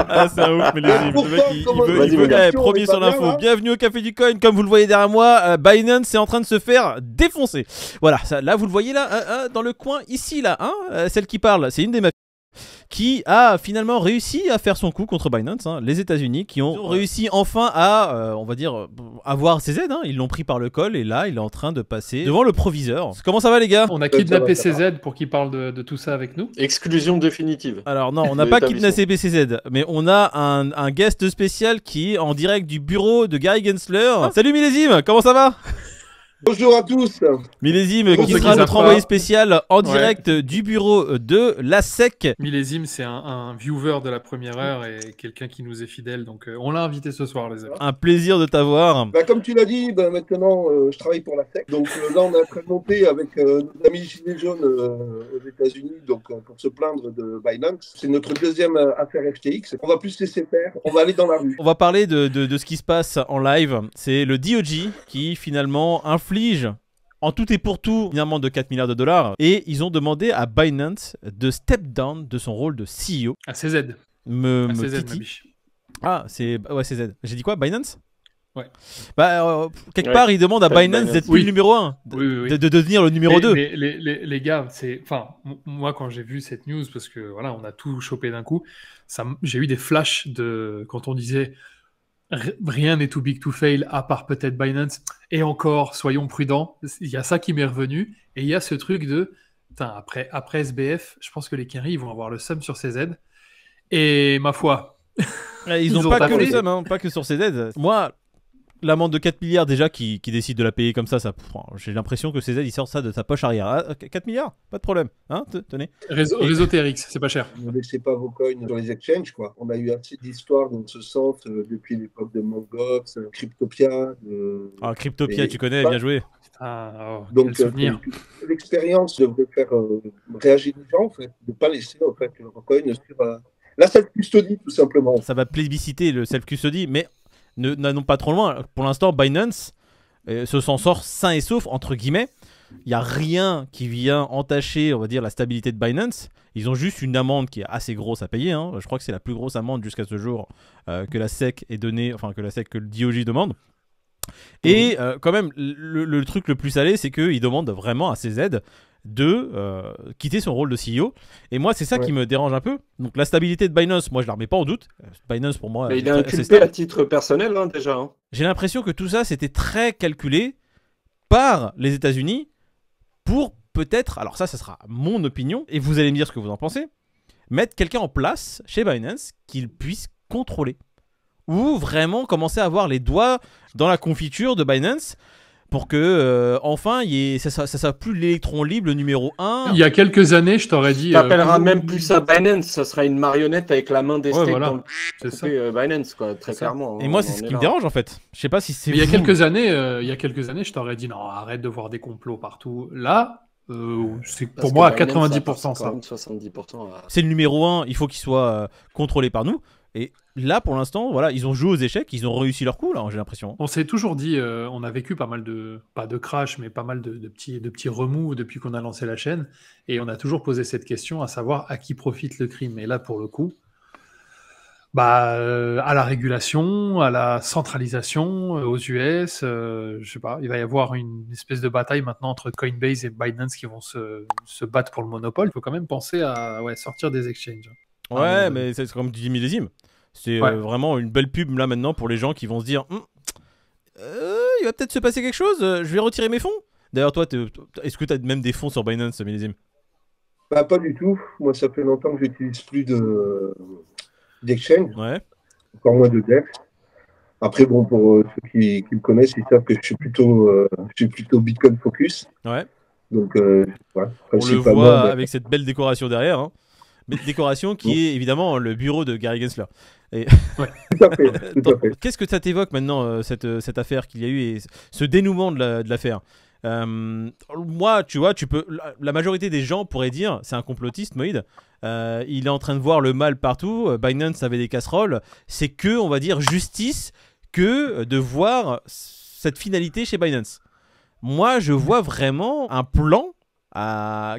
Ah, c'est un ouf, mais les Pourtant, le mec, vas-y, il mon veut gars. premier sur On est pas l'info. bien, là. Bienvenue au Café du Coin. Comme vous le voyez derrière moi, Binance est en train de se faire défoncer. Voilà, ça, là, vous le voyez là, dans le coin, ici, là, hein, celle qui parle, c'est une des mafias qui a finalement réussi à faire son coup contre Binance, hein, les États-Unis, qui ont réussi enfin à, on va dire, avoir CZ. Hein, ils l'ont pris par le col et là, il est en train de passer devant le proviseur. Comment ça va, les gars? On a kidnappé CZ pour qu'il parle de tout ça avec nous. Exclusion définitive. Alors non, on n'a de pas l'établissement. kidnappé BCZ, mais on a un guest spécial qui est en direct du bureau de Gary Gensler. Salut Millésime, comment ça va? Bonjour à tous. Millésime Pour qui ceux sera qui notre savent envoyé pas. spécial en direct du bureau de la SEC. Millésime, c'est un viewer de la première heure et quelqu'un qui nous est fidèle. Donc, on l'a invité ce soir, les amis. Un plaisir de t'avoir. Bah, comme tu l'as dit, bah, maintenant je travaille pour la SEC. Donc là, on est en train de monter avec nos amis Gilets jaunes aux États-Unis donc, pour se plaindre de Binance. C'est notre deuxième affaire FTX. On va plus se laisser faire. On va aller dans la rue. On va parler de ce qui se passe en live. C'est le DOJ qui finalement inflige en tout et pour tout une amende de 4 milliards de dollars. Et ils ont demandé à Binance de step down de son rôle de CEO. À CZ. À Me CZ, ma titille. biche. Ah, c'est ouais, c'est Z. J'ai dit quoi, Binance? Ouais. Bah, quelque Ouais. part, il demande à Binance. Binance d'être plus Oui. le numéro 1, Oui, oui, oui. de devenir le numéro 2. Mais les gars, c'est, enfin, moi quand j'ai vu cette news, parce que voilà, on a tout chopé d'un coup, j'ai eu des flashs de quand on disait rien n'est too big to fail à part peut-être Binance. Et encore, soyons prudents. Il y a ça qui m'est revenu et il y a ce truc de, putain, après SBF, je pense que les Kerry ils vont avoir le seum sur CZ. Et ma foi. Ils ont ont pas que tapé. le seum, hein, pas que sur CZ. Moi, l'amende de 4 milliards déjà qui décide de la payer comme ça j'ai l'impression que CZ il sort ça de sa poche arrière. Ah, 4 milliards, pas de problème, hein, tenez. Réseau TRX, c'est pas cher. Ne laissez pas vos coins sur les exchanges, quoi. On a eu assez d'histoires dans ce sens depuis l'époque de Mongox, Cryptopia. Ah, Cryptopia, Et- tu connais, bah, bien joué. Ah, oh, Donc, quel souvenir. l'expérience devrait faire réagir les gens, en fait, de ne pas laisser en fait, leur coin sur la self-custody, tout simplement. Ça va plébisciter le self-custody, mais n'allons pas trop loin. Pour l'instant, Binance s'en sort sain et sauf, entre guillemets. Il n'y a rien qui vient entacher, on va dire, la stabilité de Binance. Ils ont juste une amende qui est assez grosse à payer. Hein. Je crois que c'est la plus grosse amende jusqu'à ce jour que la SEC ait donnée, enfin que le DOJ demande. Et quand même, le truc le plus salé, c'est qu'ils demandent vraiment à CZ de quitter son rôle de CEO. Et moi, c'est ça qui me dérange un peu. Donc la stabilité de Binance, moi, je la remets pas en doute. Binance, pour moi, Mais il est assez inculpé stable. à titre personnel, hein, déjà. Hein. J'ai l'impression que tout ça, c'était très calculé par les États-Unis pour peut-être, alors ça sera mon opinion, et vous allez me dire ce que vous en pensez, mettre quelqu'un en place chez Binance qu'il puisse contrôler. Ou vraiment commencer à avoir les doigts dans la confiture de Binance pour que, enfin, ça soit plus l'électron libre, le numéro 1. Il y a quelques années, je t'aurais dit. Tu t'appelleras même plus ça Binance, ça sera une marionnette avec la main des steaks voilà. dans le C'est ça. Binance, quoi, très clairement. Et moi, c'est ce qui me dérange en fait. Je sais pas si c'est. Mais il y a vous. quelques années, je t'aurais dit non, arrête de voir des complots partout. Là, c'est pour moi à 90% ça. 70%. C'est le numéro 1, il faut qu'il soit contrôlé par nous. Et là, pour l'instant, voilà, ils ont joué aux échecs, ils ont réussi leur coup, là, j'ai l'impression. On s'est toujours dit, on a vécu pas mal de, pas de crash, mais pas mal de petits remous depuis qu'on a lancé la chaîne. Et on a toujours posé cette question, à savoir à qui profite le crime. Et là, pour le coup, bah, à la régulation, à la centralisation, aux US, je sais pas, il va y avoir une espèce de bataille maintenant entre Coinbase et Binance qui vont se battre pour le monopole. Il faut quand même penser à sortir des exchanges. Ouais, mais c'est comme tu dis millésime. C'est vraiment une belle pub là maintenant pour les gens qui vont se dire il va peut-être se passer quelque chose, je vais retirer mes fonds. D'ailleurs, toi, est-ce que tu as même des fonds sur Binance, millésime? Bah, pas du tout. Moi, ça fait longtemps que j'utilise plus d'exchange, encore moins de DEX. Après, bon, pour ceux qui me connaissent, ils savent que je suis plutôt Bitcoin focus. Ouais. Donc, on le voit avec cette belle décoration derrière. Hein. Mais décoration qui est évidemment le bureau de Gary Gensler. Et... tout à fait. Tout à fait. Qu'est-ce que ça t'évoque maintenant, cette affaire qu'il y a eu et ce dénouement de l'affaire? Moi, tu vois, la majorité des gens pourraient dire c'est un complotiste, Moïd. Il est en train de voir le mal partout. Binance avait des casseroles. C'est que, on va dire, justice que de voir cette finalité chez Binance. Moi, je vois vraiment un plan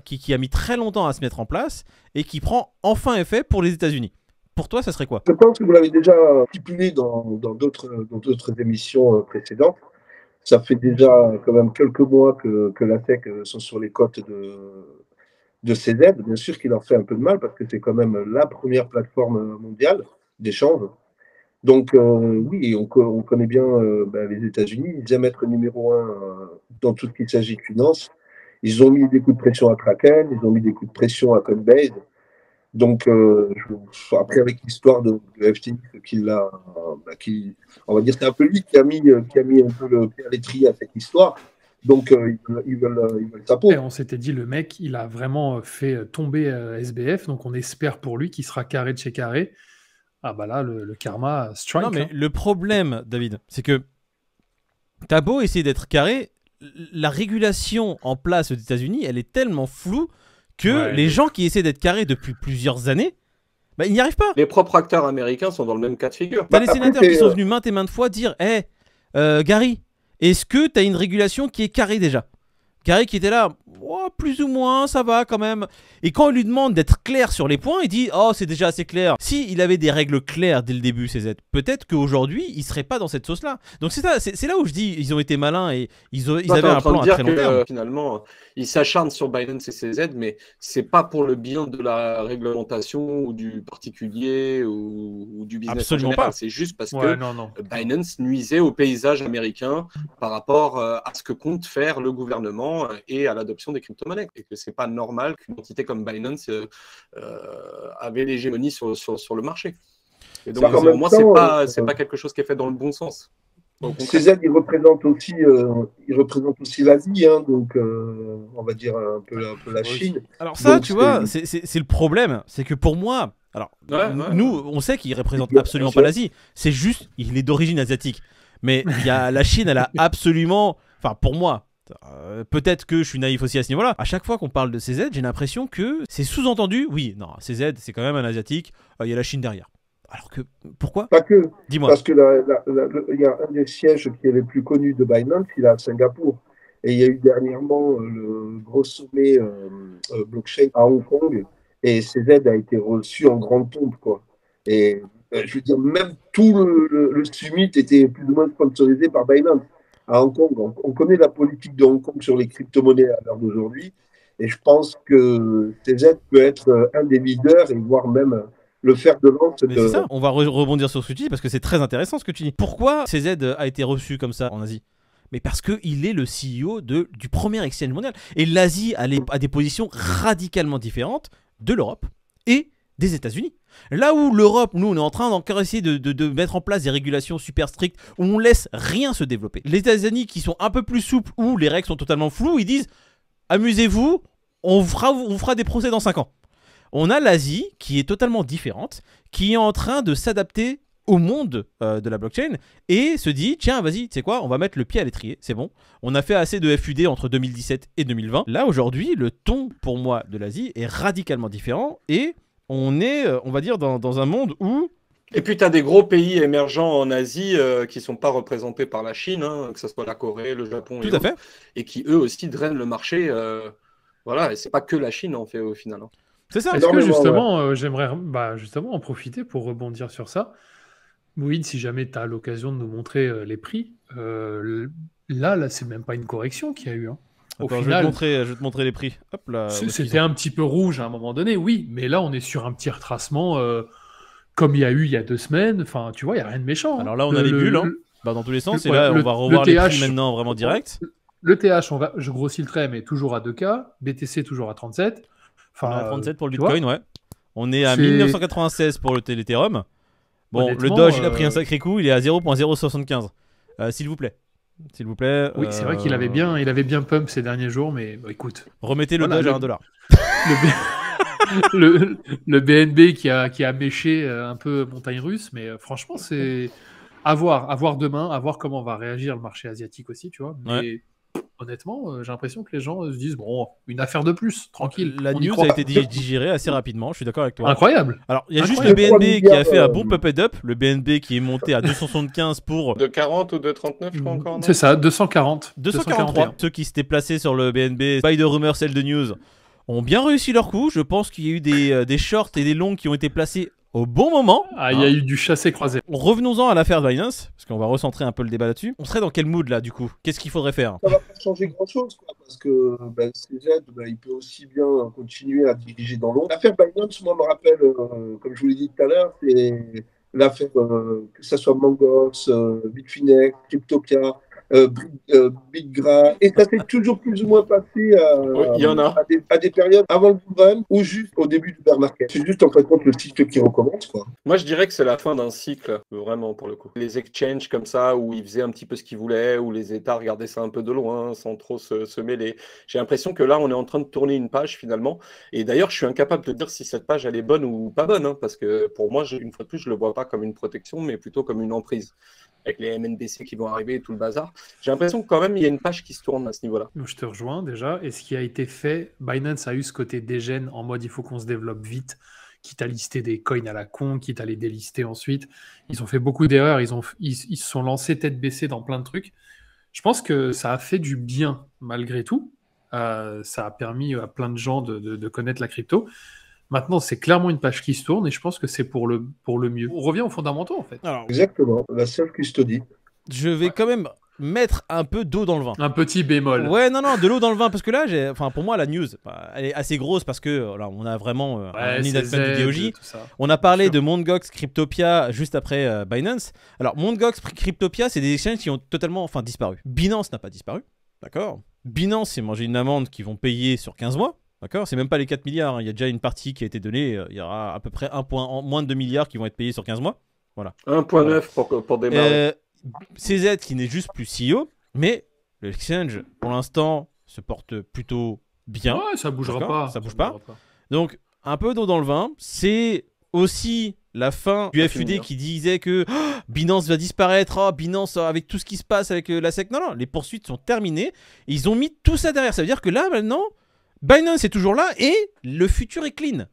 qui a mis très longtemps à se mettre en place et qui prend enfin effet pour les États-Unis. pour toi, ça serait quoi? Je pense que vous l'avez déjà stipulé dans d'autres émissions précédentes. Ça fait déjà quand même quelques mois que la SEC sont sur les côtes de CZ. Bien sûr qu'il leur fait un peu de mal parce que c'est quand même la première plateforme mondiale d'échange. Donc oui, on connaît bien les États-Unis. Ils aiment être numéro un dans tout ce qui s'agit de finance. Ils ont mis des coups de pression à Kraken, ils ont mis des coups de pression à Coinbase. Donc, après, avec l'histoire de FTX, on va dire, c'est un peu lui qui a mis un peu le pied à l'étrier à cette histoire. Donc, ils veulent sa peau. Et on s'était dit, le mec, il a vraiment fait tomber SBF, donc on espère pour lui qu'il sera carré de chez carré. Ah bah là, le karma strike. Non, mais le problème, David, c'est que t'as beau essayer d'être carré, la régulation en place aux États-Unis, elle est tellement floue que les gens qui essaient d'être carrés depuis plusieurs années, bah, ils n'y arrivent pas. Les propres acteurs américains sont dans le même cas de figure. T'as les sénateurs qui sont venus maintes et maintes fois dire hey, Gary, est-ce que t'as une régulation qui est carrée déjà? Gary qui était là, oh, plus ou moins, ça va quand même. Et quand on lui demande d'être clair sur les points, il dit oh, c'est déjà assez clair. Si il avait des règles claires dès le début, CZ, peut-être qu'aujourd'hui, il serait pas dans cette sauce-là. Donc c'est là où je dis ils ont été malins et ils avaient un plan à très long terme. Finalement, ils s'acharnent sur Binance et CZ, mais c'est pas pour le bien de la réglementation ou du particulier ou du business. Absolument en général. pas. C'est juste parce que Binance nuisait au paysage américain par rapport à ce que compte faire le gouvernement et à l'adoption des crypto-monnaies. Et que c'est pas normal qu'une entité comme Binance avait l'hégémonie sur le marché. Et donc, pour moi, c'est pas quelque chose qui est fait dans le bon sens. CZ, il représente aussi l'Asie, hein, donc on va dire un peu la Chine. Alors ça, donc, tu vois, c'est le problème, c'est que pour moi, alors nous, on sait qu'il représente absolument pas l'Asie, c'est juste, il est d'origine asiatique. Mais il y a la Chine, elle a absolument, enfin pour moi, peut-être que je suis naïf aussi à ce niveau-là. À chaque fois qu'on parle de CZ, j'ai l'impression que c'est sous-entendu. Oui, non, CZ, c'est quand même un asiatique. Il y a la Chine derrière. Alors que pourquoi? Pas que. Dis-moi. Parce que il y a un des sièges qui est le plus connu de Binance, il est à Singapour. Et il y a eu dernièrement le gros sommet blockchain à Hong Kong. Et CZ a été reçu en grande pompe, quoi. Et je veux dire, même tout le summit était plus ou moins sponsorisé par Binance. À Hong Kong, on connaît la politique de Hong Kong sur les crypto-monnaies à l'heure d'aujourd'hui, et je pense que CZ peut être un des leaders et voire même le fer de lance. Mais c'est ça, on va rebondir sur ce que tu dis parce que c'est très intéressant ce que tu dis. Pourquoi CZ a été reçu comme ça en Asie? Mais parce qu'il est le CEO du premier exchange mondial. Et l'Asie a des positions radicalement différentes de l'Europe et des États-Unis. Là où l'Europe, nous, on est en train d'encore essayer de mettre en place des régulations super strictes où on laisse rien se développer. Les États-Unis qui sont un peu plus souples, où les règles sont totalement floues, ils disent amusez-vous, on fera des procès dans 5 ans. On a l'Asie qui est totalement différente, qui est en train de s'adapter au monde de la blockchain et se dit tiens vas-y tu sais quoi, on va mettre le pied à l'étrier, c'est bon, on a fait assez de FUD entre 2017 et 2020. Là aujourd'hui le ton pour moi de l'Asie est radicalement différent et on est, on va dire, dans un monde où... Et puis, tu as des gros pays émergents en Asie qui ne sont pas représentés par la Chine, hein, que ce soit la Corée, le Japon Tout à fait. Et qui, eux aussi, drainent le marché. Voilà, et c'est pas que la Chine, en fait, au final. Hein. C'est ça. Est-ce que, justement, j'aimerais justement en profiter pour rebondir sur ça. Moïd, si jamais tu as l'occasion de nous montrer les prix, là c'est même pas une correction qu'il y a eu. Hein. Attends, je vais te montrer les prix. Hop là. C'était un petit peu rouge à un moment donné, oui, mais là on est sur un petit retracement comme il y a eu il y a 2 semaines. Enfin, tu vois, il n'y a rien de méchant. Alors là, on a les bulles dans tous les sens. Et là, on va revoir les prix maintenant vraiment direct. Le TH, je grossis le trait, mais toujours à 2K. BTC toujours à 37. Enfin, à 37 pour le Bitcoin, ouais. On est à 1996 pour l'Ethereum. Bon, le Doge, il a pris un sacré coup. Il est à 0.075. S'il vous plaît. S'il vous plaît. Oui, c'est vrai qu'il avait bien pump ces derniers jours, mais écoute. Remettez le Doge à $1. Le BNB qui a méché un peu montagne russe, mais franchement, c'est à voir demain, à voir comment va réagir le marché asiatique aussi, tu vois. Mais honnêtement, j'ai l'impression que les gens se disent bon, une affaire de plus, tranquille. La news a été digérée assez rapidement, je suis d'accord avec toi. Incroyable. Alors, il y a juste le BNB qui a fait un bon pump-up, le BNB qui est monté à 275 pour... De 40 ou de 39, je crois encore. C'est ça, 240. 243. Ceux qui s'étaient placés sur le BNB, buy the rumor, sell the news, ont bien réussi leur coup. Je pense qu'il y a eu des shorts et des longs qui ont été placés au bon moment. Ah, il y a eu du chassé-croisé. Revenons-en à l'affaire de Binance, parce qu'on va recentrer un peu le débat là-dessus. On serait dans quel mood là du coup? Qu'est-ce qu'il faudrait faire? Ça va pas changer grand-chose, quoi, parce que CZ, il peut aussi bien continuer à diriger dans l'ombre. L'affaire Binance, moi, me rappelle, comme je vous l'ai dit tout à l'heure, c'est l'affaire, que ce soit Mangos, Bitfinex, Cryptopia, BitGra, et ça s'est toujours plus ou moins passé Oui, il y en a. à des périodes avant le bull run ou juste au début du bear market. C'est juste en fait compte le cycle qui recommence, quoi. Moi, je dirais que c'est la fin d'un cycle, vraiment, pour le coup. Les exchanges comme ça, où ils faisaient un petit peu ce qu'ils voulaient, où les États regardaient ça un peu de loin, sans trop se mêler. J'ai l'impression que là, on est en train de tourner une page, finalement. Et d'ailleurs, je suis incapable de dire si cette page, elle est bonne ou pas bonne, hein, parce que pour moi, une fois de plus, je le vois pas comme une protection, mais plutôt comme une emprise. Avec les MNBC qui vont arriver et tout le bazar. J'ai l'impression que quand même, il y a une page qui se tourne à ce niveau-là. Je te rejoins déjà. Et ce qui a été fait, Binance a eu ce côté dégène en mode il faut qu'on se développe vite, quitte à lister des coins à la con, quitte à les délister ensuite. Ils ont fait beaucoup d'erreurs, ils se sont lancés tête baissée dans plein de trucs. Je pense que ça a fait du bien malgré tout. Ça a permis à plein de gens de connaître la crypto. Maintenant, c'est clairement une page qui se tourne et je pense que c'est pour le mieux. On revient aux fondamentaux en fait. Alors, Exactement, la self-custody. je vais quand même mettre un peu d'eau dans le vin. Un petit bémol. Ouais, non, de l'eau dans le vin, parce que là, pour moi, la news, elle est assez grosse parce que là, on a vraiment un investment d'idéologie. On a parlé de Mt. Gox, Cryptopia juste après Binance. Alors, Mt. Gox, Cryptopia, c'est des exchanges qui ont totalement disparu. Binance n'a pas disparu, d'accord. Binance s'est mangé une amende qu'ils vont payer sur 15 mois. D'accord, c'est même pas les 4 milliards, hein. Il y a déjà une partie qui a été donnée, il y aura à peu près moins de 2 milliards qui vont être payés sur 15 mois. Voilà. 1,9 pour démarrer. CZ qui n'est juste plus CEO, mais l'exchange pour l'instant se porte plutôt bien. Ouais, ça bougera pas. Ça bouge pas. Donc un peu d'eau dans le vin, c'est aussi la fin du FUD qui disait que Binance va disparaître, Binance avec tout ce qui se passe avec la SEC. Non, les poursuites sont terminées. Ils ont mis tout ça derrière. Ça veut dire que là maintenant, Binance est toujours là et le futur est clean.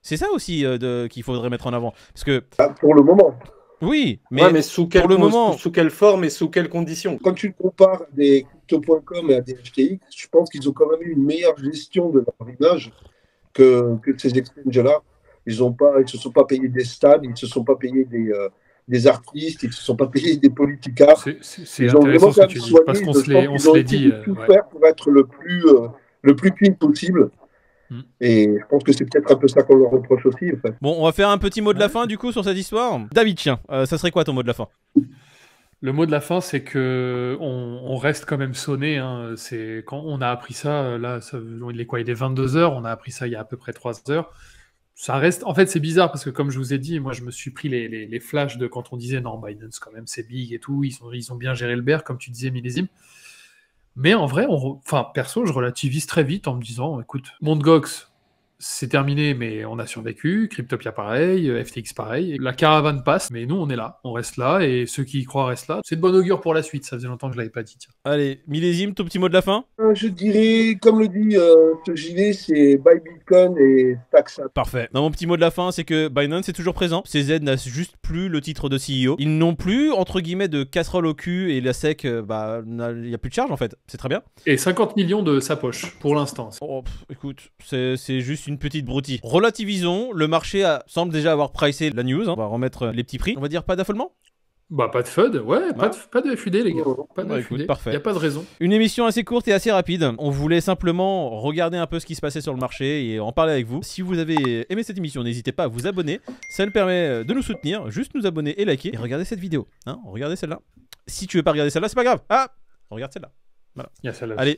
C'est ça aussi qu'il faudrait mettre en avant. Parce que pour le moment. Oui, mais, mais sous quelle forme et sous quelles conditions? Quand tu compares à des crypto.com et à des FTX, je pense qu'ils ont quand même eu une meilleure gestion de leur image que ces exchanges-là. Ils se sont pas payés des stades, ils se sont pas payés des artistes, ils se sont pas payés des politicards. C'est intéressant ce que tu dis, parce qu'on se l'est dit. Tout faire pour être le plus clean possible. Et je pense que c'est peut-être un peu ça qu'on leur reproche aussi. En fait. Bon, on va faire un petit mot de la fin du coup sur cette histoire. David, tiens, ça serait quoi ton mot de la fin? Le mot de la fin, c'est que on reste quand même sonné. Hein. C'est quand on a appris ça, là, il est quoi? Il est 22h, on a appris ça il y a à peu près 3 heures. Ça reste. En fait, c'est bizarre parce que, comme je vous ai dit, moi, je me suis pris les flashs de quand on disait non, Binance, quand même, c'est big et tout. Ils ont bien géré le bear, comme tu disais, Millésime. Mais en vrai, perso, je relativise très vite en me disant, écoute, Mt. Gox, c'est terminé, mais on a survécu. Cryptopia pareil, FTX pareil. La caravane passe, mais nous, on est là. On reste là, et ceux qui y croient restent là. C'est de bon augure pour la suite. Ça faisait longtemps que je l'avais pas dit. Tiens. Allez, Millésime, ton petit mot de la fin? Je dirais, comme le dit ce gilet, c'est Buy Bitcoin et Staxa. Parfait. Non, mon petit mot de la fin, c'est que Binance est toujours présent. CZ n'a juste plus le titre de CEO. Ils n'ont plus, entre guillemets, de casserole au cul, et la SEC, il n'y a plus de charge, en fait. C'est très bien. Et 50 millions de sa poche, pour l'instant. Oh, écoute, c'est juste une petite broutille. Relativisons, le marché semble déjà avoir pricé la news, hein. On va remettre les petits prix. On va dire pas d'affolement? Bah, pas de FUD, ouais, pas de FUD, les gars. Pas de FUD. Parfait. Y a pas de raison. Une émission assez courte et assez rapide. On voulait simplement regarder un peu ce qui se passait sur le marché et en parler avec vous. Si vous avez aimé cette émission, n'hésitez pas à vous abonner. Ça nous permet de nous soutenir. Juste nous abonner et liker. Et regardez cette vidéo. Hein, regardez celle-là. Si tu veux pas regarder celle-là, c'est pas grave. Regarde celle-là. Voilà. Y a celle-là. Allez,